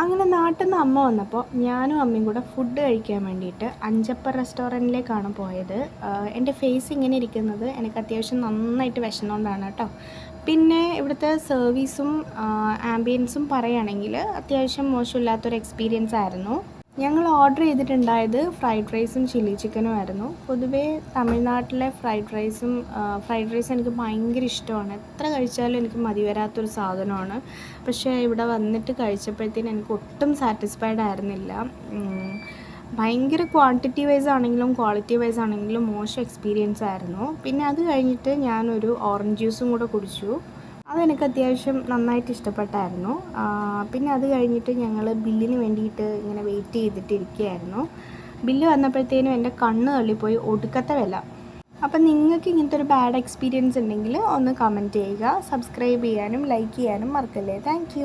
അങ്ങനെ നാട്ടിൽ നിന്ന് അമ്മ വന്നപ്പോൾ ഞാനും അമ്മയും കൂടെ ഫുഡ് കഴിക്കാൻ വേണ്ടിയിട്ട് അഞ്ചപ്പർ റെസ്റ്റോറൻറ്റിലേക്കാണ് പോയത്. എൻ്റെ ഫേസ് ഇങ്ങനെ ഇരിക്കുന്നത് എനിക്ക് അത്യാവശ്യം നന്നായിട്ട് വിശന്നുകൊണ്ടാണ് കേട്ടോ. പിന്നെ ഇവിടുത്തെ സർവീസും ആംബിയൻസും പറയുകയാണെങ്കിൽ അത്യാവശ്യം മോശമില്ലാത്തൊരു എക്സ്പീരിയൻസ് ആയിരുന്നു. ഞങ്ങൾ ഓർഡർ ചെയ്തിട്ടുണ്ടായത് ഫ്രൈഡ് റൈസും ചില്ലി ചിക്കനും ആയിരുന്നു. പൊതുവേ തമിഴ്നാട്ടിലെ ഫ്രൈഡ് റൈസ് എനിക്ക് ഭയങ്കര ഇഷ്ടമാണ്. എത്ര കഴിച്ചാലും എനിക്ക് മതി വരാത്തൊരു സാധനമാണ്. പക്ഷേ ഇവിടെ വന്നിട്ട് കഴിച്ചപ്പോഴത്തേനും എനിക്ക് ഒട്ടും സാറ്റിസ്ഫൈഡ് ആയിരുന്നില്ല. ഭയങ്കര ക്വാണ്ടിറ്റി വൈസ് ആണെങ്കിലും ക്വാളിറ്റി വൈസ് ആണെങ്കിലും മോശം എക്സ്പീരിയൻസ് ആയിരുന്നു. പിന്നെ അത് കഴിഞ്ഞിട്ട് ഞാനൊരു ഓറഞ്ച് ജ്യൂസും കൂടെ കുടിച്ചു. അതെനിക്ക് അത്യാവശ്യം നന്നായിട്ട് ഇഷ്ടപ്പെട്ടായിരുന്നു. പിന്നെ അത് കഴിഞ്ഞിട്ട് ഞങ്ങൾ ബില്ലിന് വേണ്ടിയിട്ട് ഇങ്ങനെ വെയിറ്റ് ചെയ്തിട്ടിരിക്കുകയായിരുന്നു. ബില്ല് വന്നപ്പോഴത്തേനും എൻ്റെ കണ്ണ് തള്ളിപ്പോയി, ഒടുക്കത്തെ വില. അപ്പം നിങ്ങൾക്ക് ഇങ്ങനത്തെ ഒരു ബാഡ് എക്സ്പീരിയൻസ് ഉണ്ടെങ്കിൽ ഒന്ന് കമൻറ്റ് ചെയ്യുക. സബ്സ്ക്രൈബ് ചെയ്യാനും ലൈക്ക് ചെയ്യാനും മറക്കല്ലേ. താങ്ക്